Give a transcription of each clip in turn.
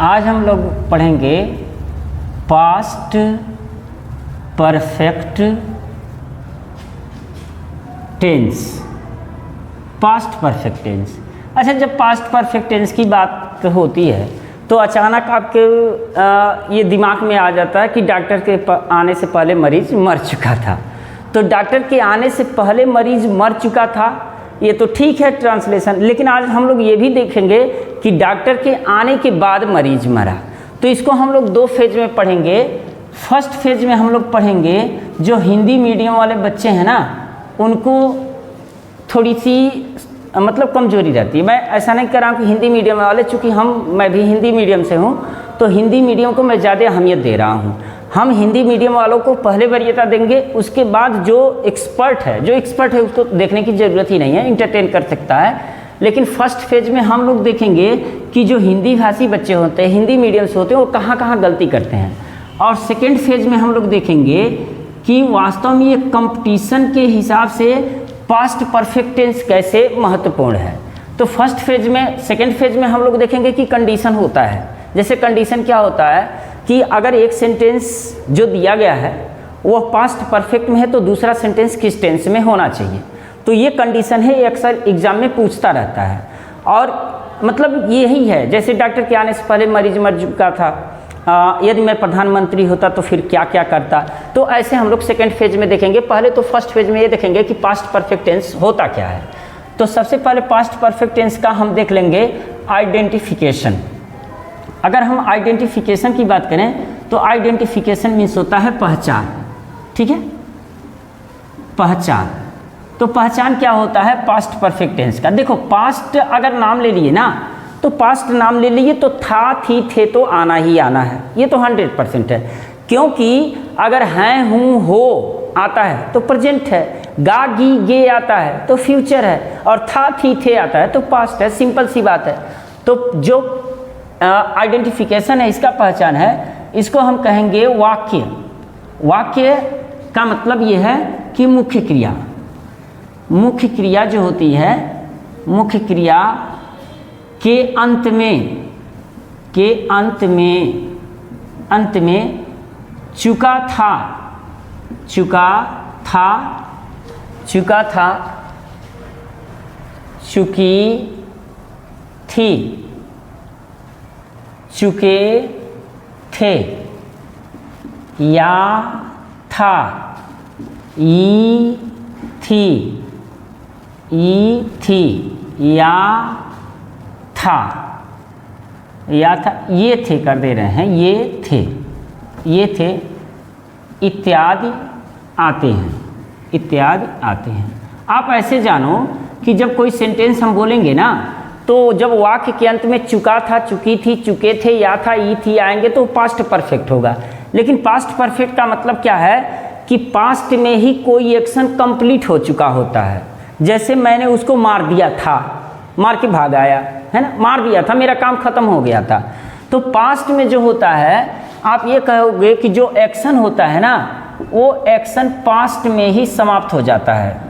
आज हम लोग पढ़ेंगे past perfect tense. Past perfect tense. अच्छा, जब पास्ट परफेक्ट टेंस की बात होती है तो अचानक आपके ये दिमाग में आ जाता है कि डॉक्टर के आने से पहले मरीज मर चुका था। तो डॉक्टर के आने से पहले मरीज मर चुका था, ये तो ठीक है ट्रांसलेशन, लेकिन आज हम लोग ये भी देखेंगे कि डॉक्टर के आने के बाद मरीज मरा। तो इसको हम लोग दो फेज में पढ़ेंगे। फर्स्ट फेज में हम लोग पढ़ेंगे जो हिंदी मीडियम वाले बच्चे हैं ना, उनको थोड़ी सी मतलब कमजोरी रहती है। मैं ऐसा नहीं कर रहा हूँ कि हिंदी मीडियम वाले, चूँकि मैं भी हिंदी मीडियम से हूँ तो हिंदी मीडियम को मैं ज़्यादा अहमियत दे रहा हूँ। हम हिंदी मीडियम वालों को पहले वरीयता देंगे, उसके बाद जो एक्सपर्ट है उसको देखने की ज़रूरत ही नहीं है, इंटरटेन कर सकता है। लेकिन फर्स्ट फेज में हम लोग देखेंगे कि जो हिंदी भाषी बच्चे होते हैं, हिंदी मीडियम से होते हैं, वो कहाँ कहाँ गलती करते हैं। और सेकेंड फेज में हम लोग देखेंगे कि वास्तव में ये कंपटीशन के हिसाब से पास्ट परफेक्ट टेंस कैसे महत्वपूर्ण है। तो फर्स्ट फेज में, सेकेंड फेज में हम लोग देखेंगे कि कंडीशन होता है। जैसे कंडीशन क्या होता है कि अगर एक सेंटेंस जो दिया गया है वो पास्ट परफेक्ट में है तो दूसरा सेंटेंस किस टेंस में होना चाहिए। तो ये कंडीशन है, ये अक्सर एग्जाम में पूछता रहता है। और मतलब यही है, जैसे डॉक्टर के आने से पहले मरीज मर चुका था, यदि मैं प्रधानमंत्री होता तो फिर क्या क्या करता। तो ऐसे हम लोग सेकेंड फेज में देखेंगे। पहले तो फर्स्ट फेज में ये देखेंगे कि पास्ट परफेक्ट टेंस होता क्या है। तो सबसे पहले पास्ट परफेक्ट टेंस का हम देख लेंगे आइडेंटिफिकेशन। अगर हम आइडेंटिफिकेशन की बात करें तो आइडेंटिफिकेशन मीन्स होता है पहचान। ठीक है, पहचान। तो पहचान क्या होता है पास्ट परफेक्ट टेंस का। देखो, पास्ट अगर नाम ले लिए ना, तो पास्ट नाम ले लिए तो था, थी, थे तो आना ही आना है, ये तो 100% है। क्योंकि अगर हैं, हूँ, हो आता है तो प्रेजेंट है, गा, गी, गे आता है तो फ्यूचर है, और था, थी, थे आता है तो पास्ट है। सिंपल सी बात है। तो जो आइडेंटिफिकेशन है, इसका पहचान है, इसको हम कहेंगे वाक्य। वाक्य का मतलब ये है कि मुख्य क्रिया। मुख्य क्रिया जो होती है, मुख्य क्रिया के अंत में चुका था, चुकी थी, चुके थे, या था, ई थी, या था, ये थे कर दे रहे हैं, ये थे, इत्यादि आते हैं। आप ऐसे जानो कि जब कोई सेंटेंस हम बोलेंगे ना, तो जब वाक्य के अंत में चुका था, चुकी थी, चुके थे, या था, ई थी आएंगे तो पास्ट परफेक्ट होगा। लेकिन पास्ट परफेक्ट का मतलब क्या है कि पास्ट में ही कोई एक्शन कंप्लीट हो चुका होता है। जैसे मैंने उसको मार दिया था, मार के भाग आया है ना, मार दिया था, मेरा काम खत्म हो गया था। तो पास्ट में जो होता है, आप ये कहोगे कि जो एक्शन होता है ना, वो एक्शन पास्ट में ही समाप्त हो जाता है,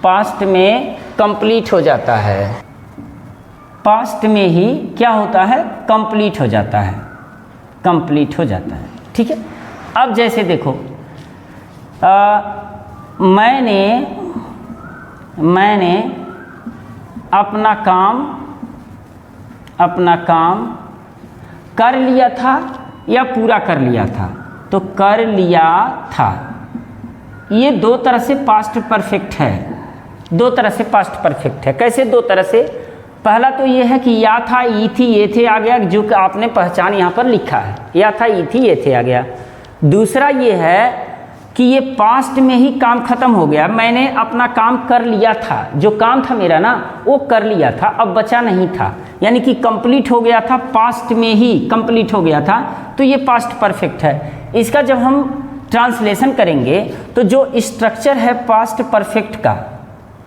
पास्ट में कंप्लीट हो जाता है, पास्ट में ही क्या होता है, कंप्लीट हो जाता है। ठीक है। अब जैसे देखो, मैंने अपना काम कर लिया था या पूरा कर लिया था। तो कर लिया था, ये दो तरह से पास्ट परफेक्ट है। कैसे दो तरह से? पहला तो ये है कि या था, ई थी, ये थे आ गया, जो कि आपने पहचान यहाँ पर लिखा है, या था, ई थी, ये थे आ गया। दूसरा ये है कि ये पास्ट में ही काम खत्म हो गया, मैंने अपना काम कर लिया था, जो काम था मेरा ना वो कर लिया था, अब बचा नहीं था, यानी कि कंप्लीट हो गया था, पास्ट में ही कंप्लीट हो गया था। तो ये पास्ट परफेक्ट है। इसका जब हम ट्रांसलेशन करेंगे तो जो स्ट्रक्चर है पास्ट परफेक्ट का,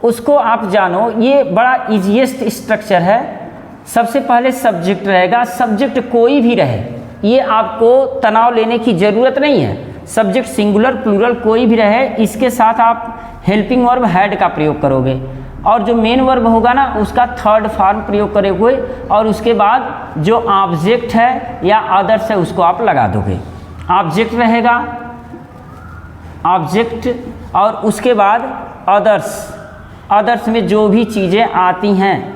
उसको आप जानो, ये बड़ा ईजीएस्ट स्ट्रक्चर है। सबसे पहले सब्जेक्ट रहेगा, सब्जेक्ट कोई भी रहे, ये आपको तनाव लेने की ज़रूरत नहीं है। सब्जेक्ट सिंगुलर प्लूरल कोई भी रहे, इसके साथ आप हेल्पिंग वर्ब हैड का प्रयोग करोगे। और जो मेन वर्ब होगा ना उसका थर्ड फॉर्म प्रयोग करे हुए, और उसके बाद जो ऑब्जेक्ट है या अदर्स है उसको आप लगा दोगे। ऑब्जेक्ट रहेगा, ऑब्जेक्ट, और उसके बाद अदर्स, अदर्स में जो भी चीज़ें आती हैं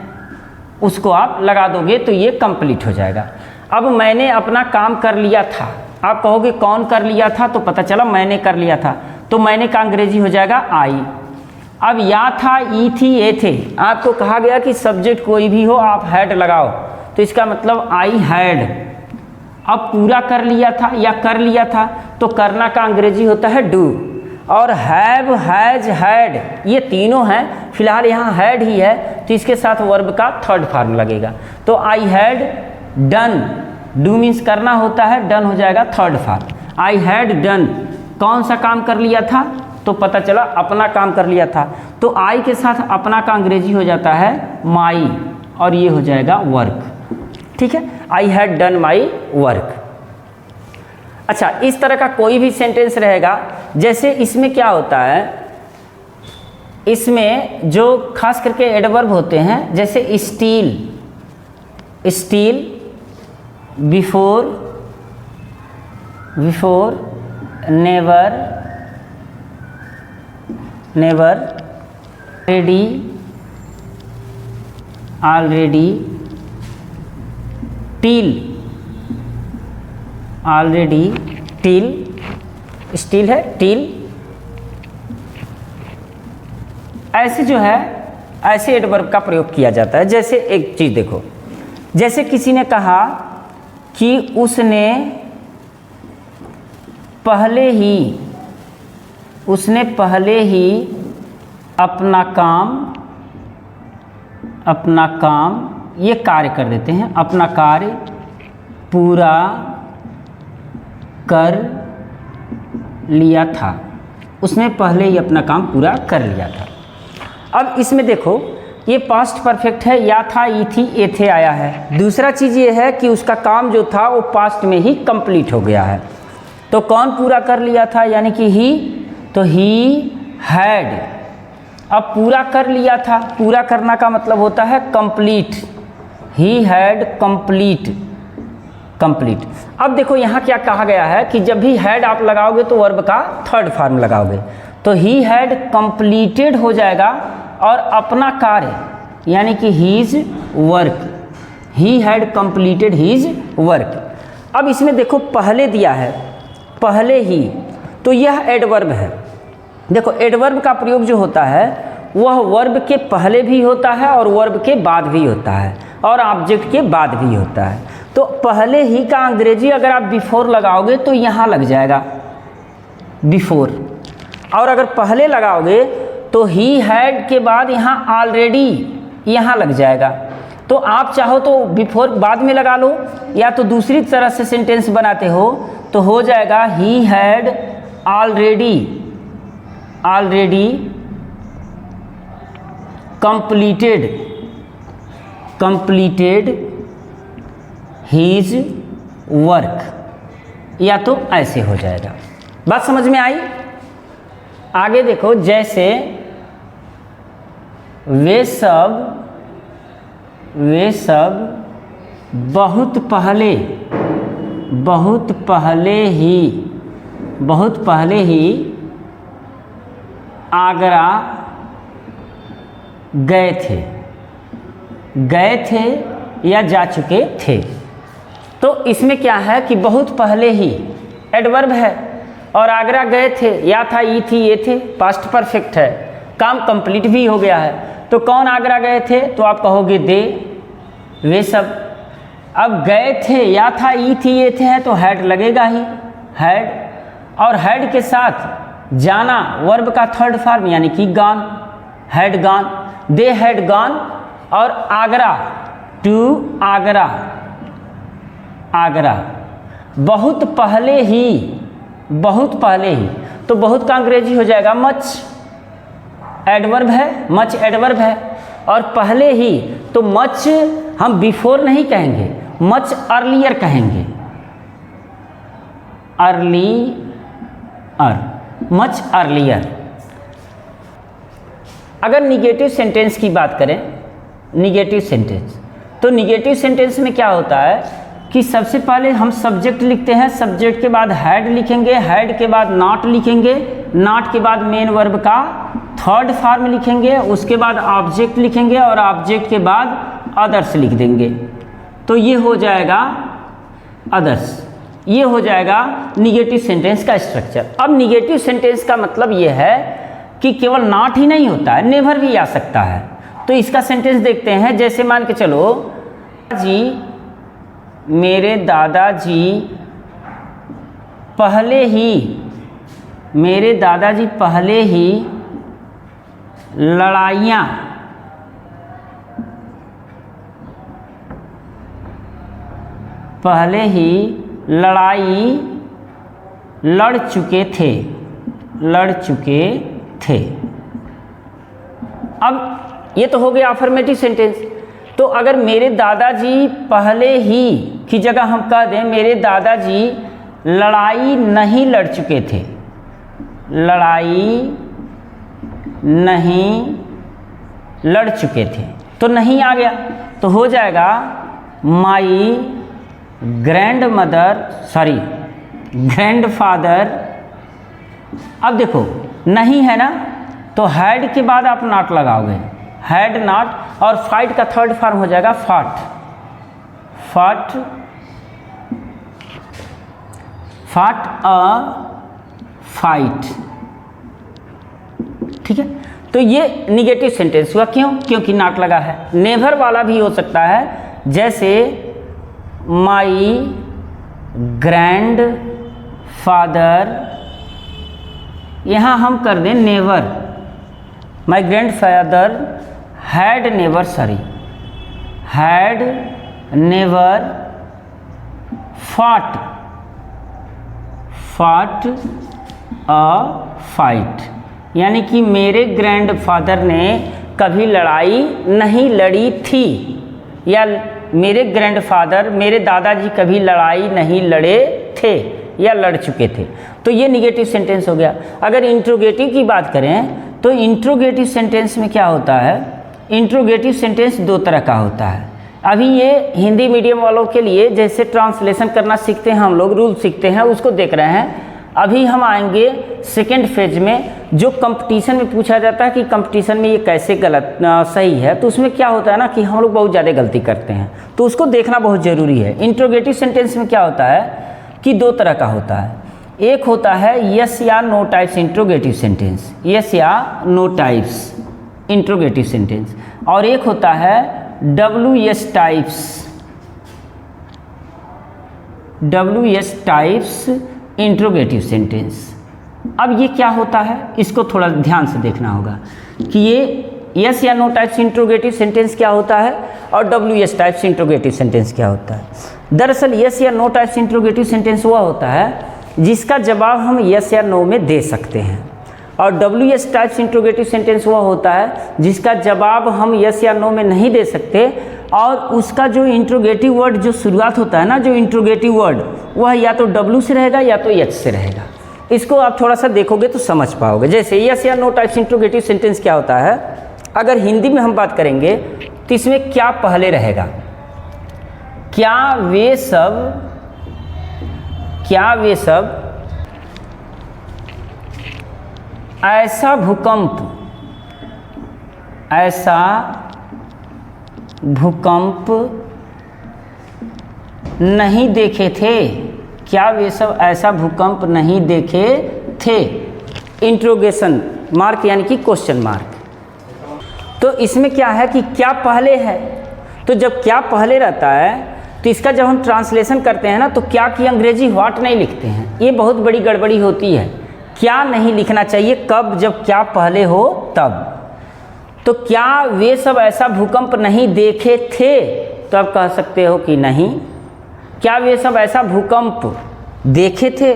उसको आप लगा दोगे तो ये कंप्लीट हो जाएगा। अब मैंने अपना काम कर लिया था, आप कहोगे कौन कर लिया था, तो पता चला मैंने कर लिया था, तो मैंने का अंग्रेजी हो जाएगा आई। अब या था, ई थी, ये थे, आपको कहा गया कि सब्जेक्ट कोई भी हो आप हैड लगाओ, तो इसका मतलब आई हैड। अब पूरा कर लिया था या कर लिया था, तो करना का अंग्रेजी होता है डू, और हैव, हैज, हैड ये तीनों हैं, फिलहाल यहाँ हैड ही है तो इसके साथ वर्ब का थर्ड फॉर्म लगेगा। तो I had done, do means करना होता है, डन हो जाएगा third form. I had done, कौन सा काम कर लिया था, तो पता चला अपना काम कर लिया था, तो आई के साथ अपना का अंग्रेजी हो जाता है माई, और ये हो जाएगा वर्क। ठीक है, I had done my work. अच्छा, इस तरह का कोई भी सेंटेंस रहेगा, जैसे इसमें क्या होता है, इसमें जो खास करके एडवर्ब होते हैं, जैसे steel, steel, before, before, never, never, ready, already, till, already, till, still है टिल, ऐसे जो है ऐसे एडवर्ब का प्रयोग किया जाता है। जैसे एक चीज़ देखो, जैसे किसी ने कहा कि उसने पहले ही, उसने पहले ही अपना काम, अपना काम, ये कार्य कर देते हैं, अपना कार्य पूरा कर लिया था, उसने पहले ही अपना काम पूरा कर लिया था। अब इसमें देखो ये पास्ट परफेक्ट है, या था, ई थी, ये थे आया है। दूसरा चीज़ ये है कि उसका काम जो था वो पास्ट में ही कंप्लीट हो गया है। तो कौन पूरा कर लिया था, यानी कि ही, तो ही हैड। अब पूरा कर लिया था, पूरा करना का मतलब होता है complete, he had complete, complete. अब देखो यहाँ क्या कहा गया है कि जब भी हैड आप लगाओगे तो वर्ब का थर्ड फॉर्म लगाओगे, तो ही हैड कंप्लीटेड हो जाएगा, और अपना कार्य यानी कि his work, he had completed his work. अब इसमें देखो पहले दिया है, पहले ही, तो यह एडवर्ब है। देखो एडवर्ब का प्रयोग जो होता है वह वर्ब के पहले भी होता है और वर्ब के बाद भी होता है, और ऑब्जेक्ट के बाद भी होता है। तो पहले ही का अंग्रेजी अगर आप बिफोर लगाओगे तो यहाँ लग जाएगा बिफोर, और अगर पहले लगाओगे तो ही हैड के बाद यहाँ ऑलरेडी यहाँ लग जाएगा। तो आप चाहो तो बिफोर बाद में लगा लो, या तो दूसरी तरह से सेंटेंस बनाते हो तो हो जाएगा he had already, already completed, completed his work, या तो ऐसे हो जाएगा। बात समझ में आई? आगे देखो, जैसे वे सब बहुत पहले, बहुत पहले ही, बहुत पहले ही आगरा गए थे, गए थे या जा चुके थे। तो इसमें क्या है कि बहुत पहले ही एडवर्ब है, और आगरा गए थे, या था, ई थी, ये थे, पास्ट परफेक्ट है, काम कंप्लीट भी हो गया है। तो कौन आगरा गए थे, तो आप कहोगे दे, वे सब। अब गए थे, या था, ई थी, ये थे है, तो हैड लगेगा ही, हैड, और हैड के साथ जाना वर्ब का थर्ड फॉर्म यानी कि gone, had gone, they had gone, और आगरा, टू आगरा, आगरा, बहुत पहले ही, बहुत पहले ही, तो बहुत का अंग्रेजी हो जाएगा मच, एडवर्ब है, मच एडवर्ब है, और पहले ही तो मच हम बिफोर नहीं कहेंगे, मच अर्लियर कहेंगे, अर्ली अर, मच अर्लियर। अगर निगेटिव सेंटेंस की बात करें, निगेटिव सेंटेंस, तो निगेटिव सेंटेंस में क्या होता है कि सबसे पहले हम सब्जेक्ट लिखते हैं, सब्जेक्ट के बाद हैड लिखेंगे, हैड के बाद नॉट लिखेंगे, नॉट के बाद मेन वर्ब का थर्ड फॉर्म लिखेंगे, उसके बाद ऑब्जेक्ट लिखेंगे और ऑब्जेक्ट के बाद अदर्स लिख देंगे। तो ये हो जाएगा अदर्स, ये हो जाएगा निगेटिव सेंटेंस का स्ट्रक्चर। अब निगेटिव सेंटेंस का मतलब ये है कि केवल नॉट ही नहीं होता है, नेवर भी आ सकता है। तो इसका सेंटेंस देखते हैं, जैसे मान के चलो जी मेरे दादाजी पहले ही, मेरे दादाजी पहले ही लड़ाइयाँ लड़ चुके थे, लड़ चुके थे। अब ये तो हो गया अफर्मेटिव सेंटेंस। तो अगर मेरे दादाजी पहले ही की जगह हम कह दें मेरे दादाजी लड़ाई नहीं लड़ चुके थे, लड़ाई नहीं लड़ चुके थे, तो नहीं आ गया, तो हो जाएगा माई ग्रैंडफादर। अब देखो नहीं है ना, तो हैड के बाद आप नॉट लगाओगे, हैड नॉट, और फाइट का थर्ड फॉर्म हो जाएगा फॉट, अ फाइट। ठीक है, तो ये निगेटिव सेंटेंस हुआ, क्यों? क्योंकि नॉट लगा है। नेवर वाला भी हो सकता है, जैसे माई ग्रैंड फादर, यहाँ हम कर दें never, my grand father had never fought a fight, यानी कि मेरे ग्रैंडफादर ने कभी लड़ाई नहीं लड़ी थी, या मेरे ग्रैंडफादर, मेरे दादाजी कभी लड़ाई नहीं लड़े थे या लड़ चुके थे। तो ये निगेटिव सेंटेंस हो गया। अगर इंट्रोगेटिव की बात करें तो इंट्रोगेटिव सेंटेंस में क्या होता है, इंट्रोगेटिव सेंटेंस दो तरह का होता है। अभी ये हिंदी मीडियम वालों के लिए जैसे ट्रांसलेशन करना सीखते हैं हम लोग, रूल सीखते हैं, उसको देख रहे हैं। अभी हम आएंगे सेकेंड फेज में, जो कंपटीशन में पूछा जाता है कि कंपटीशन में ये कैसे सही है, तो उसमें क्या होता है ना कि हम लोग बहुत ज़्यादा गलती करते हैं, तो उसको देखना बहुत ज़रूरी है। इंट्रोगेटिव सेंटेंस में क्या होता है कि दो तरह का होता है। एक होता है यस या no types interrogative sentence, yes या नो टाइप्स इंट्रोगेटिव सेंटेंस, और एक होता है WS टाइप्स इंट्रोगेटिव सेंटेंस। अब ये क्या होता है, इसको थोड़ा ध्यान से देखना होगा कि ये यस या नो टाइप्स इंट्रोगेटिव सेंटेंस क्या होता है और WS टाइप्स इंट्रोगेटिव सेंटेंस क्या होता है। दरअसल यस या नो टाइप्स इंट्रोगेटिव सेंटेंस वह होता है जिसका जवाब हम यस या नो में दे सकते हैं, और WS टाइप्स इंट्रोगेटिव सेंटेंस वह होता है जिसका जवाब हम यस या नो में नहीं दे सकते, और उसका जो इंट्रोगेटिव वर्ड जो शुरुआत होता है ना, जो इंट्रोगेटिव वर्ड, वह या तो W से रहेगा या तो H से रहेगा। इसको आप थोड़ा सा देखोगे तो समझ पाओगे। जैसे यस या नो टाइप्स इंट्रोगेटिव सेंटेंस क्या होता है, अगर हिंदी में हम बात करेंगे तो इसमें क्या पहले रहेगा, क्या वे सब ऐसा भूकंप नहीं देखे थे, क्या वे सब ऐसा भूकंप नहीं देखे थे, इंट्रोगेशन मार्क यानी कि क्वेश्चन मार्क। तो इसमें क्या है कि क्या पहले है, तो जब क्या पहले रहता है तो इसका जब हम ट्रांसलेशन करते हैं ना, तो क्या की अंग्रेजी व्हाट नहीं लिखते हैं, ये बहुत बड़ी गड़बड़ी होती है। क्या नहीं लिखना चाहिए कब, जब क्या पहले हो तब। तो क्या वे सब ऐसा भूकंप नहीं देखे थे, तो आप कह सकते हो कि नहीं। क्या वे सब ऐसा भूकंप देखे थे,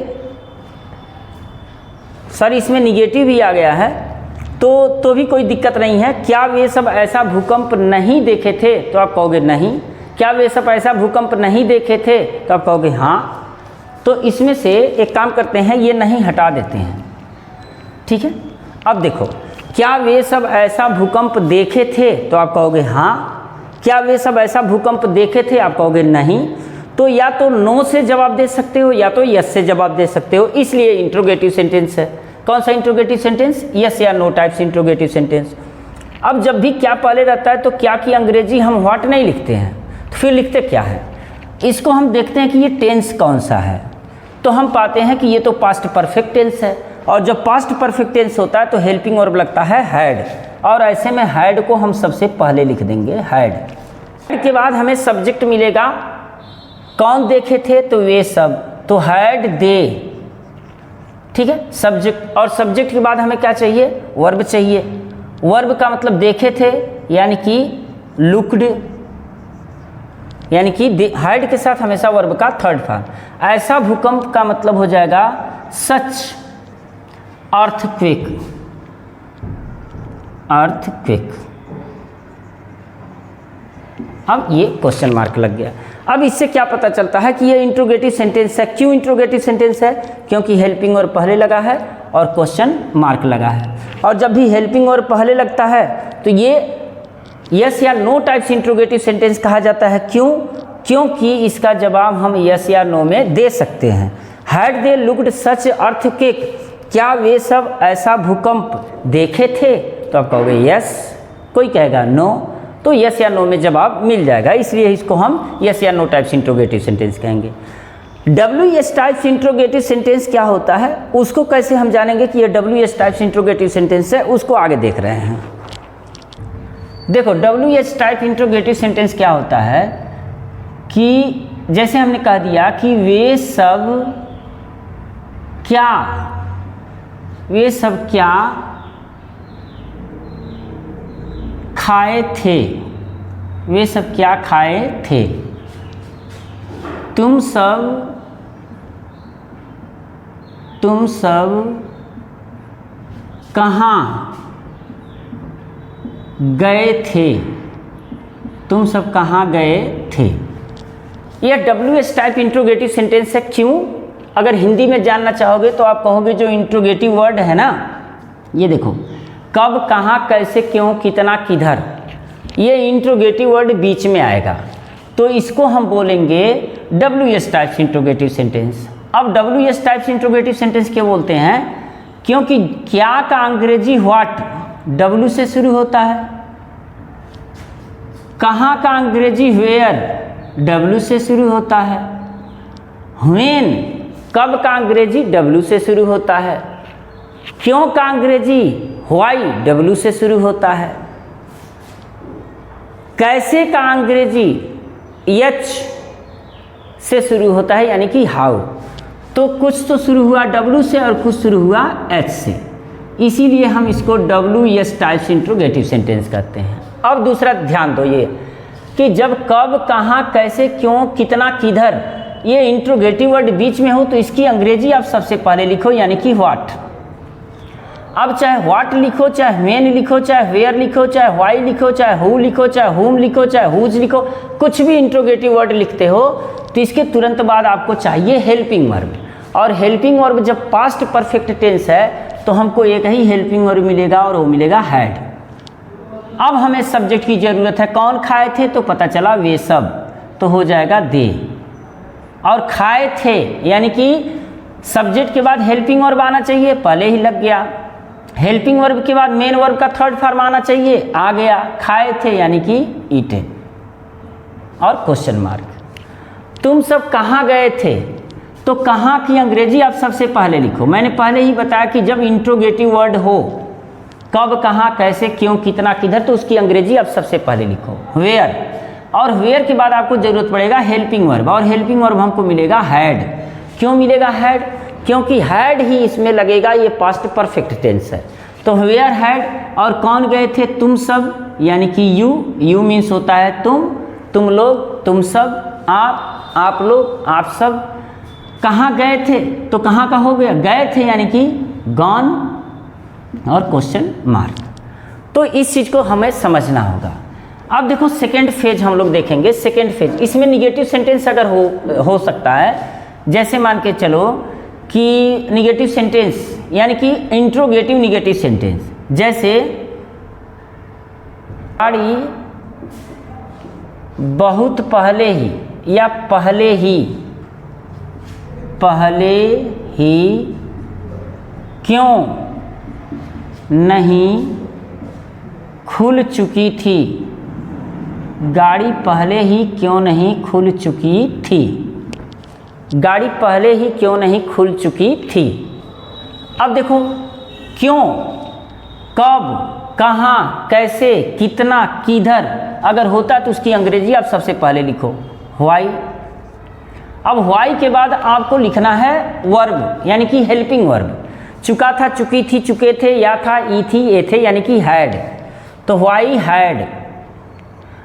सर इसमें निगेटिव भी आ गया है, तो भी कोई दिक्कत नहीं है। क्या वे सब ऐसा भूकंप नहीं देखे थे, तो आप कहोगे नहीं। क्या वे सब ऐसा भूकंप नहीं देखे थे, तो आप कहोगे हाँ। तो इसमें से एक काम करते हैं, ये नहीं हटा देते हैं, ठीक है। अब देखो क्या वे सब ऐसा भूकंप देखे थे, तो आप कहोगे हाँ। क्या वे सब ऐसा भूकंप देखे थे, आप कहोगे नहीं। तो या तो नो से जवाब दे सकते हो या तो यस से जवाब दे सकते हो, इसलिए इंट्रोगेटिव सेंटेंस है। कौन सा इंट्रोगेटिव सेंटेंस? यस या नो टाइप्स इंट्रोगेटिव सेंटेंस। अब जब भी क्या पहले रहता है तो क्या की अंग्रेजी हम व्हाट नहीं लिखते हैं, तो फिर लिखते क्या है? इसको हम देखते हैं कि ये टेंस कौन सा है, तो हम पाते हैं कि ये तो पास्ट परफेक्ट टेंस है, और जब पास्ट परफेक्ट टेंस होता है तो हेल्पिंग वर्ब लगता है हैड, और ऐसे में हैड को हम सबसे पहले लिख देंगे हैड। के बाद हमें सब्जेक्ट मिलेगा, कौन देखे थे, तो वे सब, तो हैड दे, ठीक है सब्जेक्ट। और सब्जेक्ट के बाद हमें क्या चाहिए? वर्ब चाहिए। वर्ब का मतलब देखे थे यानी कि लुक्ड, यानी कि हैड के साथ हमेशा वर्ब का थर्ड फॉर्म। ऐसा भूकंप का मतलब हो जाएगा सच अर्थक्वेक, अर्थक्वेक। अब ये क्वेश्चन मार्क लग गया। अब इससे क्या पता चलता है कि ये इंट्रोगेटिव सेंटेंस है। क्यों इंट्रोगेटिव सेंटेंस है? क्योंकि हेल्पिंग वर्ब पहले लगा है और क्वेश्चन मार्क लगा है, और जब भी हेल्पिंग वर्ब पहले लगता है तो ये यस या नो टाइप्स इंट्रोगेटिव सेंटेंस कहा जाता है। क्यों? क्योंकि इसका जवाब हम यस या नो में दे सकते हैं। Had they looked such earthquake, क्या वे सब ऐसा भूकंप देखे थे, तो आप कहोगे यस, कोई कहेगा नो, तो यस या नो में जवाब मिल जाएगा, इसलिए इसको हम यस या नो टाइप्स इंट्रोगेटिव सेंटेंस कहेंगे। WS टाइप्स इंट्रोगेटिव सेंटेंस क्या होता है, उसको कैसे हम जानेंगे कि ये WS टाइप्स इंट्रोगेटिव सेंटेंस है, उसको आगे देख रहे हैं। देखो WH टाइप इंट्रोगेटिव सेंटेंस क्या होता है कि जैसे हमने कह दिया कि वे सब क्या, वे सब क्या खाए थे, वे सब क्या खाए थे, तुम सब कहाँ गए थे, तुम सब कहाँ गए थे। यह WS टाइप इंट्रोगेटिव सेंटेंस है। क्यों? अगर हिंदी में जानना चाहोगे तो आप कहोगे जो इंट्रोगेटिव वर्ड है ना, ये देखो, कब, कहाँ, कैसे, क्यों, कितना, किधर, ये इंट्रोगेटिव वर्ड बीच में आएगा, तो इसको हम बोलेंगे WS टाइप्स इंट्रोगेटिव सेंटेंस। अब WS टाइप्स इंट्रोगेटिव सेंटेंस क्यों बोलते हैं? क्योंकि क्या का अंग्रेजी व्हाट W से शुरू होता है, कहाँ का अंग्रेजी वेयर W से शुरू होता है, व्हेन कब का अंग्रेजी W से शुरू होता है, क्यों का अंग्रेजी व्हाई W से शुरू होता है, कैसे का अंग्रेजी H से शुरू होता है यानी कि हाउ। तो कुछ तो शुरू हुआ W से और कुछ शुरू हुआ H से, इसीलिए हम इसको WS टाइप्स इंट्रोगेटिव सेंटेंस कहते हैं। अब दूसरा ध्यान दो ये कि जब कब, कहाँ, कैसे, क्यों, कितना, किधर, ये इंट्रोगेटिव वर्ड बीच में हो तो इसकी अंग्रेजी आप सबसे पहले लिखो यानी कि व्हाट। अब चाहे व्हाट लिखो, चाहे व्हेन लिखो, चाहे वेयर लिखो, चाहे व्हाई लिखो, चाहे हु लिखो, चाहे हुम लिखो, चाहे हुज लिखो, कुछ भी इंट्रोगेटिव वर्ड लिखते हो तो इसके तुरंत बाद आपको चाहिए हेल्पिंग वर्ब, और हेल्पिंग वर्ब जब पास्ट परफेक्ट टेंस है तो हमको एक ही हेल्पिंग वर्ब मिलेगा और वो मिलेगा हैड। अब हमें सब्जेक्ट की ज़रूरत है। कौन खाए थे, तो पता चला वे सब, तो हो जाएगा दे, और खाए थे यानी कि सब्जेक्ट के बाद हेल्पिंग वर्ब आना चाहिए, पहले ही लग गया। हेल्पिंग वर्ब के बाद मेन वर्ब का थर्ड फॉर्म आना चाहिए, आ गया। खाए थे यानी कि ईटे, और क्वेश्चन मार्क। तुम सब कहाँ गए थे, तो कहाँ की अंग्रेजी आप सबसे पहले लिखो। मैंने पहले ही बताया कि जब इंट्रोगेटिव वर्ड हो, कब, कहाँ, कैसे, क्यों, कितना, किधर, तो उसकी अंग्रेजी आप सबसे पहले लिखो वेयर, और वेयर के बाद आपको जरूरत पड़ेगा हेल्पिंग वर्ब, और हेल्पिंग वर्ब हमको मिलेगा हैड। क्यों मिलेगा हैड? क्योंकि हैड ही इसमें लगेगा, ये पास्ट परफेक्ट टेंस है। तो वेयर हैड, और कौन गए थे, तुम सब यानी कि यू मीन्स होता है तुम लोग, तुम सब, आप लोग, आप सब। कहाँ गए थे, तो कहाँ का हो गया, गए थे यानी कि गॉन, और क्वेश्चन मार्क। तो इस चीज़ को हमें समझना होगा। अब देखो सेकेंड फेज हम लोग देखेंगे। सेकेंड फेज इसमें निगेटिव सेंटेंस अगर हो सकता है, जैसे मान के चलो कि निगेटिव सेंटेंस यानी कि इंट्रोगेटिव निगेटिव सेंटेंस, जैसे गाड़ी बहुत पहले ही या पहले ही क्यों नहीं खुल चुकी थी। गाड़ी पहले ही क्यों नहीं खुल चुकी थी। गाड़ी पहले ही क्यों नहीं खुल चुकी थी। अब देखो क्यों, कब, कहाँ, कैसे, कितना, किधर, अगर होता तो उसकी अंग्रेजी आप सबसे पहले लिखो व्हाई। अब व्हाई के बाद आपको लिखना है वर्ब यानी कि हेल्पिंग वर्ब। चुका था, चुकी थी, चुके थे, या था, ई थी, ए थे यानी कि हैड। तो व्हाई हैड।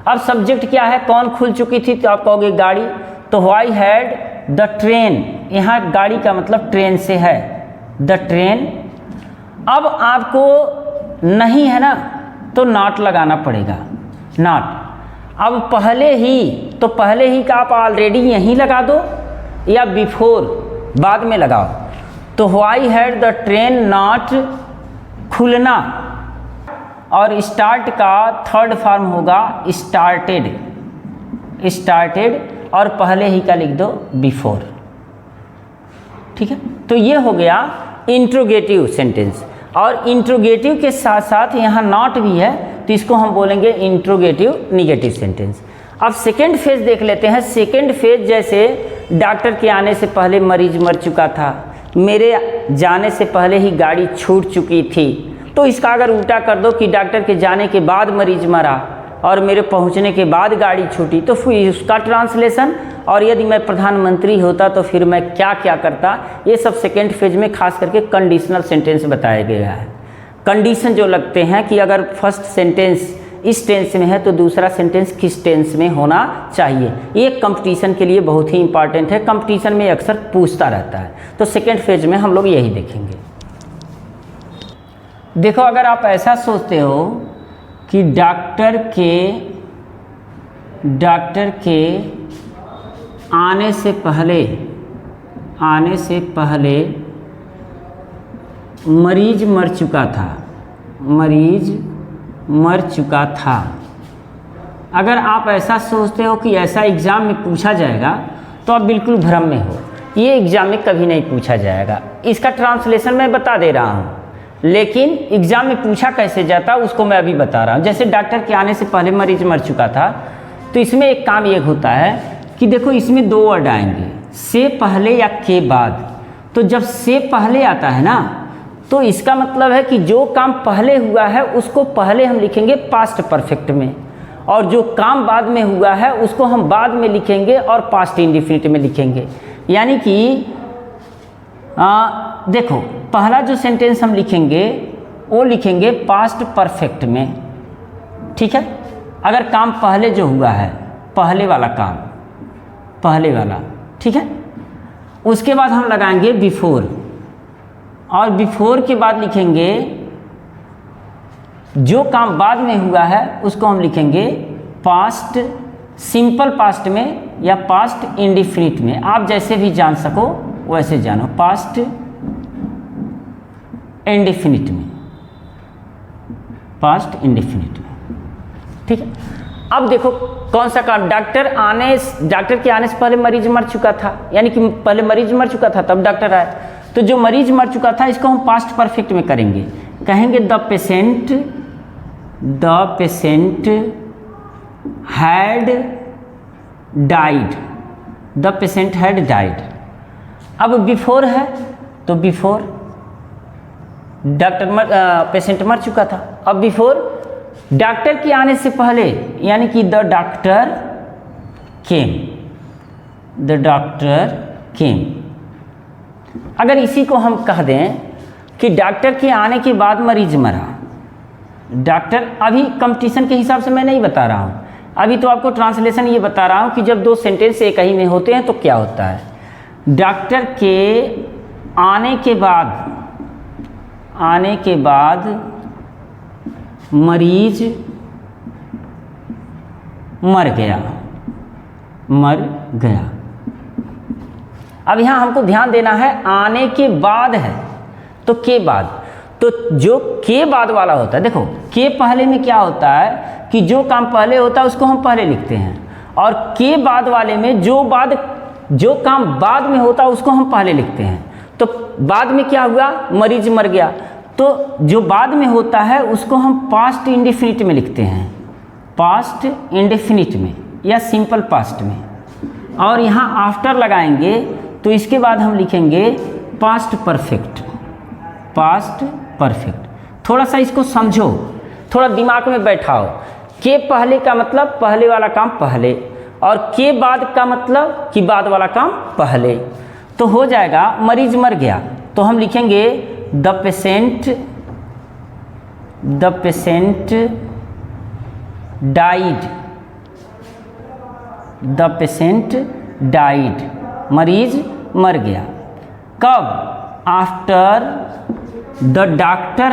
अब सब्जेक्ट क्या है, कौन खुल चुकी थी, तो आप कहोगे गाड़ी, तो व्हाई हैड द ट्रेन। यहाँ गाड़ी का मतलब ट्रेन से है, द ट्रेन। अब आपको नहीं है ना, तो नॉट लगाना पड़ेगा, नॉट। अब पहले ही, तो पहले ही का आप ऑलरेडी यहीं लगा दो या बिफोर बाद में लगाओ। तो why had the train not खुलना, और स्टार्ट का थर्ड फॉर्म होगा स्टार्टेड, स्टार्टेड, और पहले ही का लिख दो बिफोर। ठीक है, तो ये हो गया इंट्रोगेटिव सेंटेंस। और इंट्रोगेटिव के साथ साथ यहाँ नॉट भी है, तो इसको हम बोलेंगे इंट्रोगेटिव निगेटिव सेंटेंस। अब सेकेंड फेज देख लेते हैं। सेकेंड फेज जैसे डॉक्टर के आने से पहले मरीज मर चुका था, मेरे जाने से पहले ही गाड़ी छूट चुकी थी, तो इसका अगर उल्टा कर दो कि डॉक्टर के जाने के बाद मरीज मरा और मेरे पहुंचने के बाद गाड़ी छूटी, तो फिर उसका ट्रांसलेशन। और यदि मैं प्रधानमंत्री होता तो फिर मैं क्या क्या करता, ये सब सेकेंड फेज में खास करके कंडीशनल सेंटेंस बताया गया है। कंडीशन जो लगते हैं कि अगर फर्स्ट सेंटेंस इस टेंस में है तो दूसरा सेंटेंस किस टेंस में होना चाहिए, ये कंपटीशन के लिए बहुत ही इंपॉर्टेंट है। कंपटीशन में अक्सर पूछता रहता है, तो सेकेंड फेज में हम लोग यही देखेंगे। देखो, अगर आप ऐसा सोचते हो कि डॉक्टर के आने से पहले मरीज मर चुका था, अगर आप ऐसा सोचते हो कि ऐसा एग्ज़ाम में पूछा जाएगा तो आप बिल्कुल भ्रम में हो। ये एग्ज़ाम में कभी नहीं पूछा जाएगा। इसका ट्रांसलेशन मैं बता दे रहा हूँ, लेकिन एग्ज़ाम में पूछा कैसे जाता उसको मैं अभी बता रहा हूँ। जैसे डॉक्टर के आने से पहले मरीज मर चुका था, तो इसमें एक काम ये होता है कि देखो इसमें दो वर्ड आएंगे, से पहले या के बाद। तो जब से पहले आता है ना, तो इसका मतलब है कि जो काम पहले हुआ है उसको पहले हम लिखेंगे पास्ट परफेक्ट में, और जो काम बाद में हुआ है उसको हम बाद में लिखेंगे और पास्ट इंडेफिनिट में लिखेंगे। यानी कि देखो, पहला जो सेंटेंस हम लिखेंगे वो लिखेंगे पास्ट परफेक्ट में। ठीक है, अगर काम पहले जो हुआ है, पहले वाला काम, पहले वाला, ठीक है। उसके बाद हम लगाएंगे बिफोर, और बिफोर के बाद लिखेंगे जो काम बाद में हुआ है उसको हम लिखेंगे पास्ट सिंपल पास्ट में या पास्ट इंडेफिनिट में। आप जैसे भी जान सको वैसे जानो, पास्ट इंडेफिनिट में, पास्ट इंडेफिनिट में। ठीक है, अब देखो कौन सा काम, डॉक्टर के आने से पहले मरीज मर चुका था, यानी कि पहले मरीज मर चुका था तब डॉक्टर आए। तो जो मरीज मर चुका था इसको हम पास्ट परफेक्ट में करेंगे, कहेंगे the patient had died, the patient had died. अब बिफोर है तो बिफोर पेशेंट मर चुका था। अब बिफोर डॉक्टर के आने से पहले, यानी कि द डॉक्टर केम। अगर इसी को हम कह दें कि डॉक्टर के आने के बाद मरीज मरा, डॉक्टर, अभी कंपटीशन के हिसाब से मैं नहीं बता रहा हूँ, अभी तो आपको ट्रांसलेशन ये बता रहा हूँ कि जब दो सेंटेंस एक ही में होते हैं तो क्या होता है। डॉक्टर के आने के बाद मरीज मर गया। अब यहाँ हमको ध्यान देना है, आने के बाद है तो के बाद, तो जो के बाद वाला होता है, देखो के पहले में क्या होता है कि जो काम पहले होता है उसको हम पहले लिखते हैं, और के बाद वाले में जो काम बाद में होता है उसको हम पहले लिखते हैं। तो बाद में क्या हुआ, मरीज मर गया, तो जो बाद में होता है उसको हम पास्ट इंडेफिनिट में लिखते हैं, पास्ट इंडेफिनिट में या सिंपल पास्ट में, और यहाँ आफ्टर लगाएंगे तो इसके बाद हम लिखेंगे पास्ट परफेक्ट, पास्ट परफेक्ट। थोड़ा सा इसको समझो, थोड़ा दिमाग में बैठाओ। के पहले का मतलब पहले वाला काम पहले, और के बाद का मतलब कि बाद वाला काम पहले। तो हो जाएगा मरीज मर गया तो हम लिखेंगे the patient died, the patient died, मरीज मर गया। कब, after the doctor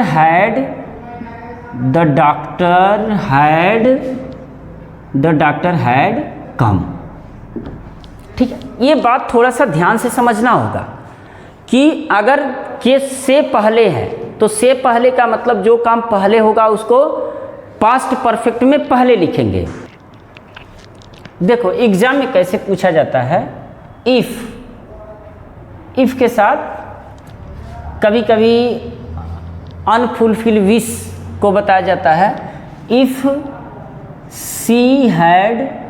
had come. ठीक है, ये बात थोड़ा सा ध्यान से समझना होगा कि अगर के से पहले है तो से पहले का मतलब जो काम पहले होगा उसको पास्ट परफेक्ट में पहले लिखेंगे। देखो एग्जाम में कैसे पूछा जाता है, इफ के साथ कभी कभी अनफुलफिल विश को बताया जाता है। If she had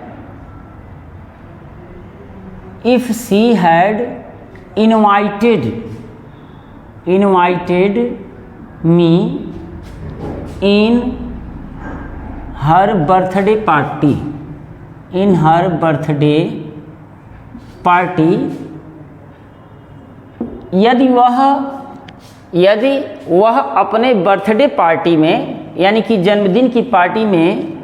invited me in her birthday party, यदि वह अपने बर्थडे पार्टी में यानी कि जन्मदिन की पार्टी में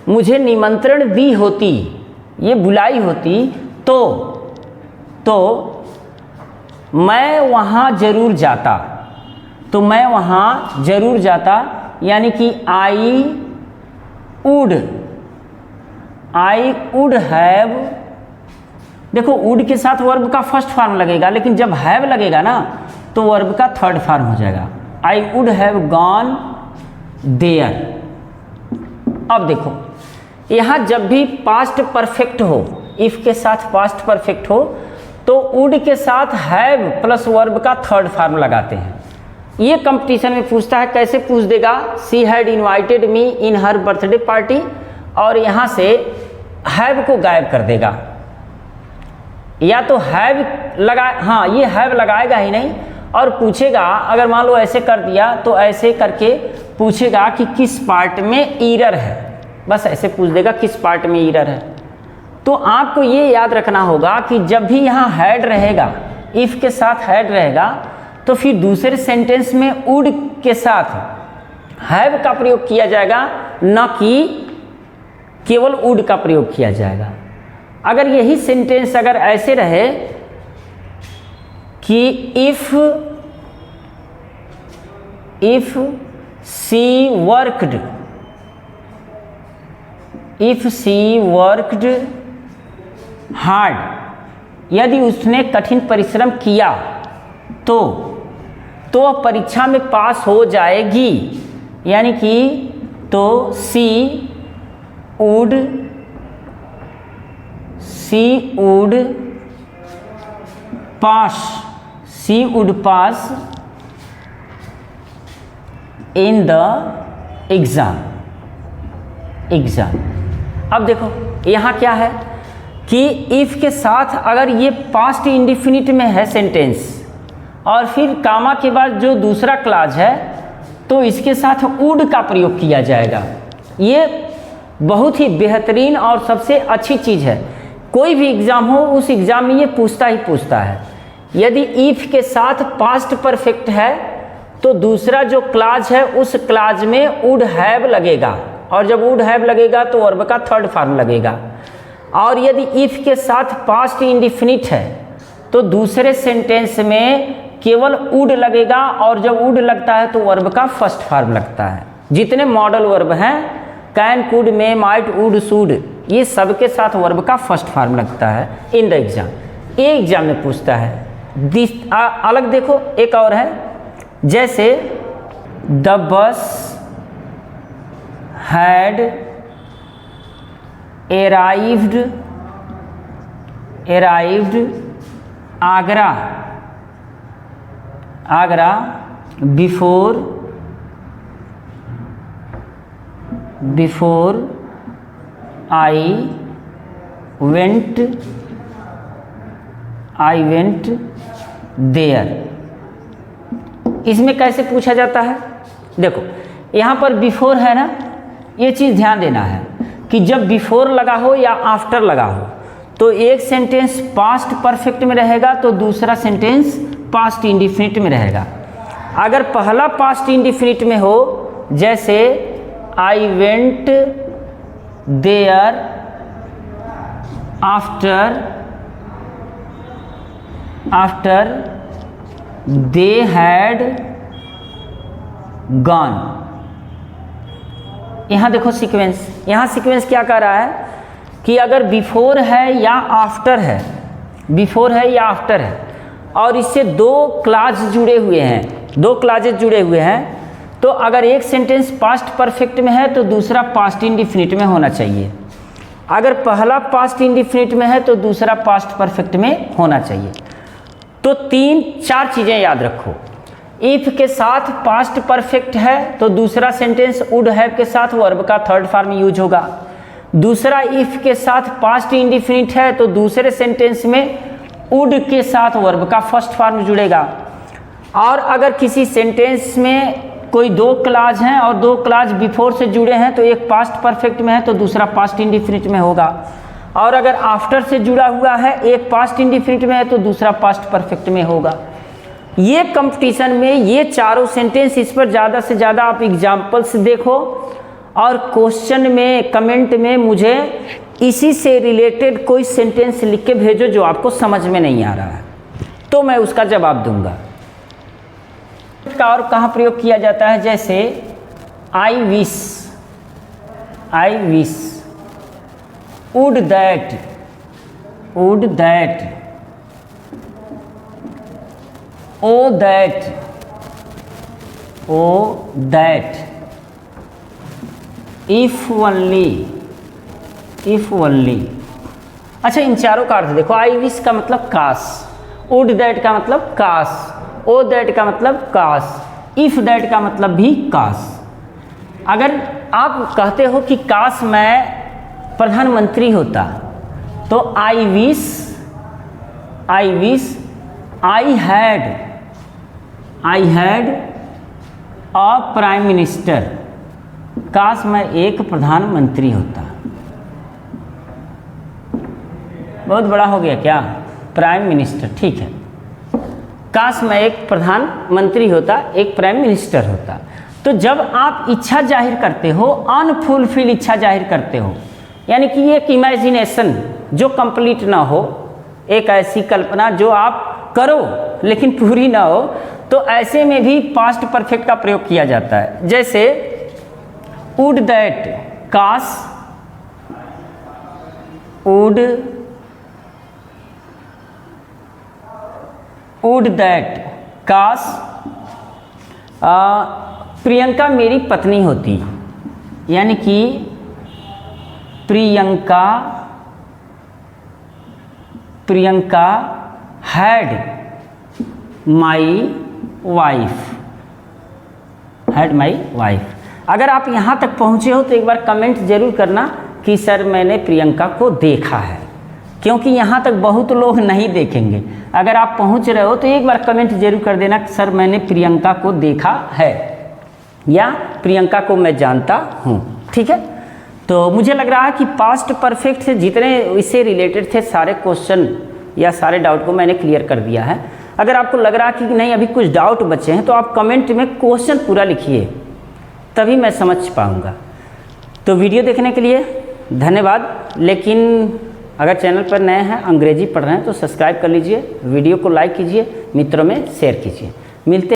मुझे निमंत्रण दी होती, ये बुलाई होती, तो मैं वहाँ ज़रूर जाता, यानी कि आई वुड हैव, देखो वुड के साथ वर्ब का फर्स्ट फॉर्म लगेगा, लेकिन जब हैव लगेगा ना तो वर्ब का थर्ड फॉर्म हो जाएगा। I would have gone there. अब देखो यहाँ जब भी पास्ट परफेक्ट हो, इफ के साथ पास्ट परफेक्ट हो तो वुड के साथ हैव प्लस वर्ब का थर्ड फॉर्म लगाते हैं। ये कंपटीशन में पूछता है, कैसे पूछ देगा, she had invited me in her birthday party, और यहाँ से हैव को गायब कर देगा, या तो हैव लगा, हाँ ये हैव लगाएगा ही नहीं, और पूछेगा अगर मान लो ऐसे कर दिया तो ऐसे करके पूछेगा कि किस पार्ट में एरर है, बस ऐसे पूछ देगा किस पार्ट में एरर है। तो आपको ये याद रखना होगा कि जब भी यहाँ हैड रहेगा, इफ के साथ हैड रहेगा, तो फिर दूसरे सेंटेंस में वुड के साथ हैव का प्रयोग किया जाएगा, न कि केवल वुड का प्रयोग किया जाएगा। अगर यही सेंटेंस अगर ऐसे रहे कि इफ सी वर्कड हार्ड, यदि उसने कठिन परिश्रम किया तो परीक्षा में पास हो जाएगी, यानी कि तो she would pass in the exam. अब देखो यहाँ क्या है कि इफ के साथ अगर ये पास्ट इंडेफिनिट में है सेंटेंस और फिर कामा के बाद जो दूसरा क्लॉज है तो इसके साथ वुड का प्रयोग किया जाएगा। ये बहुत ही बेहतरीन और सबसे अच्छी चीज़ है। कोई भी एग्ज़ाम हो उस एग्ज़ाम में ये पूछता है। यदि इफ के साथ पास्ट परफेक्ट है तो दूसरा जो क्लॉज है उस क्लॉज में वुड हैव लगेगा, और जब वुड हैव लगेगा तो वर्ब का थर्ड फॉर्म लगेगा। और यदि इफ के साथ पास्ट इंडेफिनिट है तो दूसरे सेंटेंस में केवल वुड लगेगा, और जब वुड लगता है तो वर्ब का फर्स्ट फॉर्म लगता है। जितने मॉडल वर्ब हैं can, could, may, might, would, should, ये सब के साथ वर्ब का फर्स्ट फॉर्म लगता है इन द एग्जाम। ये एग्जाम में पूछता है। अलग देखो एक और है, जैसे the bus had arrived Agra before I went there. इसमें कैसे पूछा जाता है? देखो यहाँ पर बिफोर है ना, ये चीज़ ध्यान देना है कि जब बिफोर लगा हो या आफ्टर लगा हो तो एक सेंटेंस पास्ट परफेक्ट में रहेगा तो दूसरा सेंटेंस पास्ट इंडिफिनिट में रहेगा। अगर पहला पास्ट इंडिफिनिट में हो, जैसे I went there after they had gone. यहाँ देखो सीक्वेंस, यहाँ सीक्वेंस क्या कर रहा है कि अगर बिफोर है या आफ्टर है, बिफोर है या आफ्टर है और इससे दो क्लाज जुड़े हुए हैं, दो क्लाजेज जुड़े हुए हैं, तो अगर एक सेंटेंस पास्ट परफेक्ट में है तो दूसरा पास्ट इंडिफिनिट में होना चाहिए। अगर पहला पास्ट इंडिफिनिट में है तो दूसरा पास्ट परफेक्ट में होना चाहिए। तो 3-4 चीज़ें याद रखो। इफ़ के साथ पास्ट परफेक्ट है तो दूसरा सेंटेंस वुड हैव के साथ वर्ब का थर्ड फॉर्म यूज होगा। दूसरा, इफ़ के साथ पास्ट इंडिफिनिट है तो दूसरे सेंटेंस में वुड के साथ वर्ब का फर्स्ट फॉर्म जुड़ेगा। और अगर किसी सेंटेंस में कोई दो क्लाज हैं और दो क्लाज बिफोर से जुड़े हैं तो एक पास्ट परफेक्ट में है तो दूसरा पास्ट इंडिफिनिट में होगा। और अगर आफ्टर से जुड़ा हुआ है, एक पास्ट इंडिफिनिट में है तो दूसरा पास्ट परफेक्ट में होगा। ये कंपटीशन में ये चारों सेंटेंस, इस पर ज़्यादा से ज़्यादा आप एग्जाम्पल्स देखो और क्वेश्चन में कमेंट में मुझे इसी से रिलेटेड कोई सेंटेंस लिख के भेजो जो आपको समझ में नहीं आ रहा है, तो मैं उसका जवाब दूंगा। का और कहाँ प्रयोग किया जाता है? जैसे I wish, would that, O that, if only. अच्छा, इन चारों का अर्थ देखो। आई विश का मतलब काश, वुड दैट का मतलब काश, ओ दैट का मतलब काश, इफ दैट का मतलब भी काश। अगर आप कहते हो कि काश मैं प्रधानमंत्री होता तो I wish I had a prime minister. काश मैं एक प्रधानमंत्री होता। बहुत बड़ा हो गया क्या? प्राइम मिनिस्टर, ठीक है। काश मैं एक प्रधानमंत्री होता, एक प्राइम मिनिस्टर होता। तो जब आप इच्छा जाहिर करते हो, अनफुलफिल इच्छा जाहिर करते हो, यानी कि एक इमेजिनेशन जो कंप्लीट ना हो, एक ऐसी कल्पना जो आप करो लेकिन पूरी ना हो, तो ऐसे में भी पास्ट परफेक्ट का प्रयोग किया जाता है। जैसे वुड दैट, काश, वुड दैट काश प्रियंका मेरी पत्नी होती, यानी कि प्रियंका हैड माई वाइफ। अगर आप यहाँ तक पहुँचे हो तो एक बार कमेंट जरूर करना कि सर मैंने प्रियंका को देखा है, क्योंकि यहाँ तक बहुत लोग नहीं देखेंगे। अगर आप पहुँच रहे हो तो एक बार कमेंट जरूर कर देना, सर मैंने प्रियंका को देखा है या प्रियंका को मैं जानता हूँ। ठीक है, तो मुझे लग रहा है कि पास्ट परफेक्ट से जितने इससे रिलेटेड थे सारे क्वेश्चन या सारे डाउट को मैंने क्लियर कर दिया है। अगर आपको लग रहा है कि नहीं अभी कुछ डाउट बचे हैं तो आप कमेंट में क्वेश्चन पूरा लिखिए, तभी मैं समझ पाऊँगा। तो वीडियो देखने के लिए धन्यवाद। लेकिन अगर चैनल पर नए हैं, अंग्रेजी पढ़ रहे हैं तो सब्सक्राइब कर लीजिए, वीडियो को लाइक कीजिए, मित्रों में शेयर कीजिए। मिलते